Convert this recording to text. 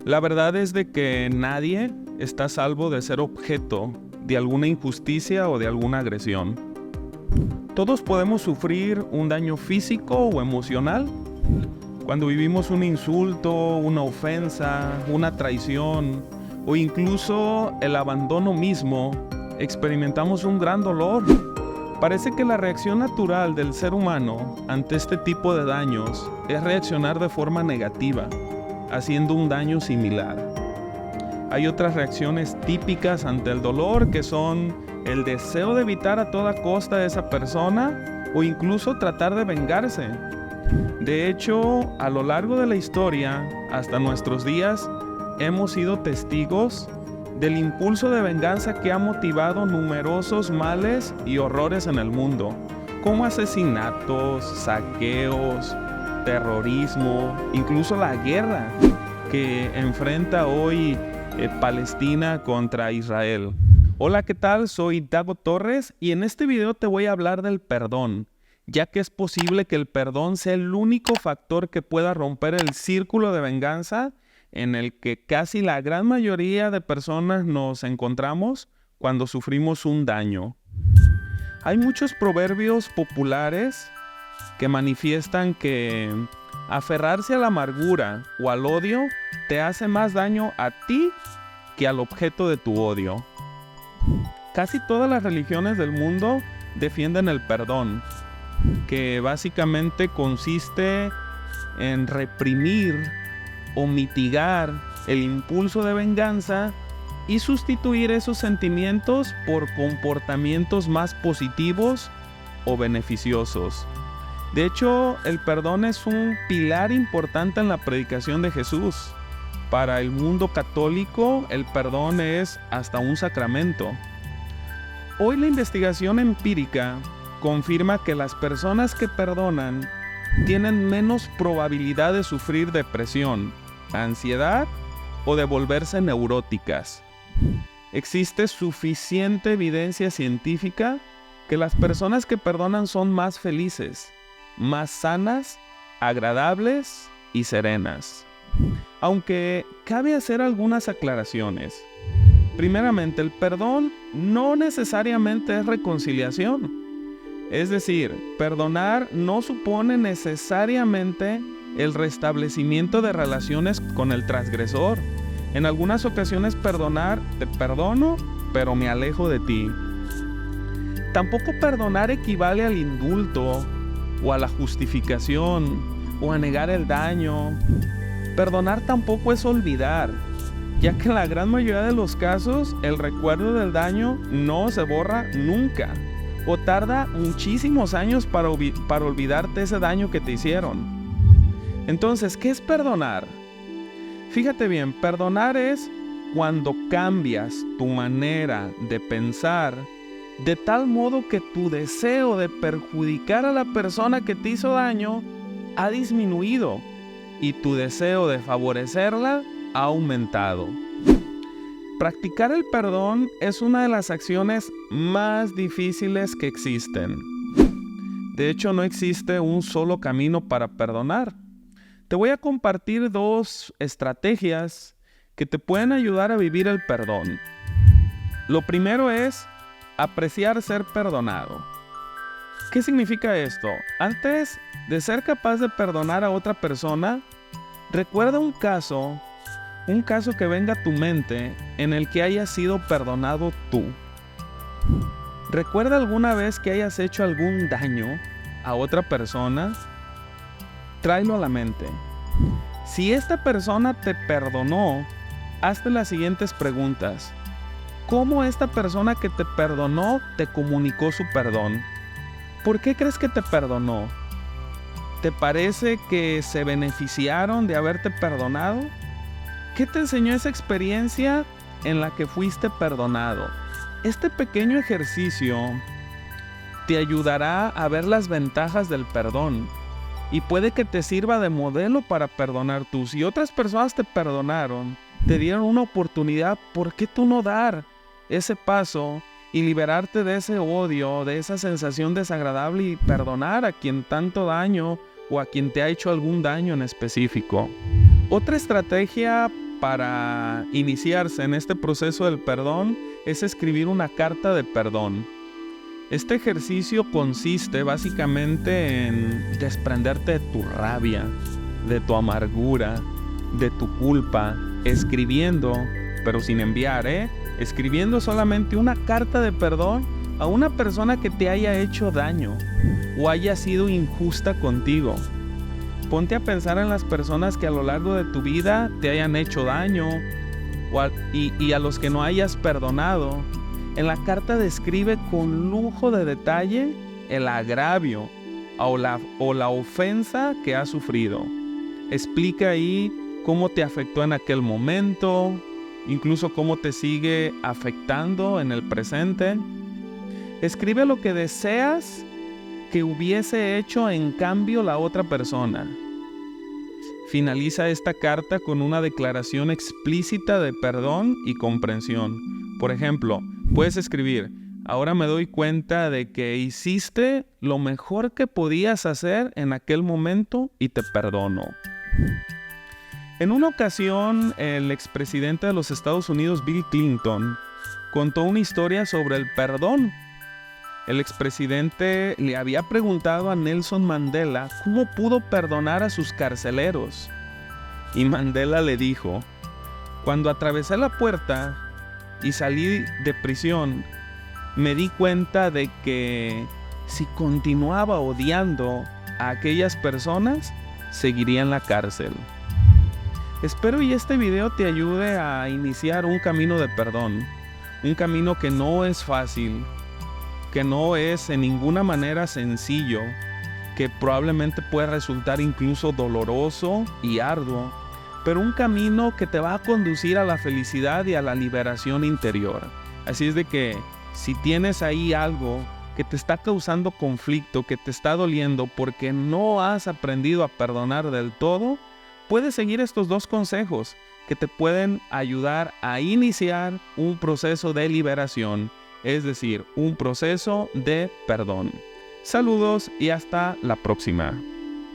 La verdad es de que nadie está a salvo de ser objeto de alguna injusticia o de alguna agresión. Todos podemos sufrir un daño físico o emocional cuando vivimos un insulto, una ofensa, una traición o incluso el abandono mismo. Experimentamos un gran dolor. Parece que la reacción natural del ser humano ante este tipo de daños es reaccionar de forma negativa, haciendo un daño similar. Hay otras reacciones típicas ante el dolor que son el deseo de evitar a toda costa a esa persona o incluso tratar de vengarse. De hecho, a lo largo de la historia, hasta nuestros días, hemos sido testigos del impulso de venganza que ha motivado numerosos males y horrores en el mundo, como asesinatos, saqueos, terrorismo, incluso la guerra que enfrenta hoy Palestina contra Israel. Hola, ¿qué tal? Soy Dago Torres y en este video te voy a hablar del perdón, ya que es posible que el perdón sea el único factor que pueda romper el círculo de venganza en el que casi la gran mayoría de personas nos encontramos cuando sufrimos un daño. Hay muchos proverbios populares que manifiestan que aferrarse a la amargura o al odio te hace más daño a ti que al objeto de tu odio. Casi todas las religiones del mundo defienden el perdón, que básicamente consiste en reprimir o mitigar el impulso de venganza y sustituir esos sentimientos por comportamientos más positivos o beneficiosos. De hecho, el perdón es un pilar importante en la predicación de Jesús. Para el mundo católico, el perdón es hasta un sacramento. Hoy la investigación empírica confirma que las personas que perdonan tienen menos probabilidad de sufrir depresión, ansiedad o de volverse neuróticas. Existe suficiente evidencia científica que las personas que perdonan son más felices, más sanas, agradables y serenas. Aunque cabe hacer algunas aclaraciones. Primeramente, el perdón no necesariamente es reconciliación. Es decir, perdonar no supone necesariamente el restablecimiento de relaciones con el transgresor. En algunas ocasiones perdonar, te perdono, pero me alejo de ti. Tampoco perdonar equivale al indulto o a la justificación o a negar el daño. Perdonar tampoco es olvidar, ya que en la gran mayoría de los casos el recuerdo del daño no se borra nunca o tarda muchísimos años para olvidarte ese daño que te hicieron. Entonces, ¿qué es perdonar? Fíjate bien, perdonar es cuando cambias tu manera de pensar de tal modo que tu deseo de perjudicar a la persona que te hizo daño ha disminuido y tu deseo de favorecerla ha aumentado. Practicar el perdón es una de las acciones más difíciles que existen. De hecho, no existe un solo camino para perdonar. Te voy a compartir 2 estrategias que te pueden ayudar a vivir el perdón. Lo primero es apreciar ser perdonado. ¿Qué significa esto? Antes de ser capaz de perdonar a otra persona, recuerda un caso que venga a tu mente en el que hayas sido perdonado tú. ¿Recuerda alguna vez que hayas hecho algún daño a otra persona? Tráelo a la mente. Si esta persona te perdonó, hazte las siguientes preguntas. ¿Cómo esta persona que te perdonó te comunicó su perdón? ¿Por qué crees que te perdonó? ¿Te parece que se beneficiaron de haberte perdonado? ¿Qué te enseñó esa experiencia en la que fuiste perdonado? Este pequeño ejercicio te ayudará a ver las ventajas del perdón y puede que te sirva de modelo para perdonar tú. Si otras personas te perdonaron, te dieron una oportunidad, ¿por qué tú no dar ese paso y liberarte de ese odio, de esa sensación desagradable y perdonar a quien tanto daño o a quien te ha hecho algún daño en específico? Otra estrategia para iniciarse en este proceso del perdón es escribir una carta de perdón. Este ejercicio consiste básicamente en desprenderte de tu rabia, de tu amargura, de tu culpa, escribiendo, pero sin enviar, escribiendo solamente una carta de perdón a una persona que te haya hecho daño o haya sido injusta contigo. Ponte a pensar en las personas que a lo largo de tu vida te hayan hecho daño y a los que no hayas perdonado. En la carta describe con lujo de detalle el agravio o la ofensa que has sufrido. Explica ahí cómo te afectó en aquel momento, incluso cómo te sigue afectando en el presente. Escribe lo que deseas que hubiese hecho en cambio la otra persona. Finaliza esta carta con una declaración explícita de perdón y comprensión. Por ejemplo, puedes escribir: ahora me doy cuenta de que hiciste lo mejor que podías hacer en aquel momento y te perdono. En una ocasión, el expresidente de los Estados Unidos, Bill Clinton, contó una historia sobre el perdón. El expresidente le había preguntado a Nelson Mandela cómo pudo perdonar a sus carceleros. Y Mandela le dijo: cuando atravesé la puerta y salí de prisión, me di cuenta de que si continuaba odiando a aquellas personas, seguiría en la cárcel. Espero y este video te ayude a iniciar un camino de perdón. Un camino que no es fácil, que no es en ninguna manera sencillo, que probablemente puede resultar incluso doloroso y arduo, pero un camino que te va a conducir a la felicidad y a la liberación interior. Así es de que si tienes ahí algo que te está causando conflicto, que te está doliendo porque no has aprendido a perdonar del todo, puedes seguir estos 2 consejos que te pueden ayudar a iniciar un proceso de liberación, es decir, un proceso de perdón. Saludos y hasta la próxima.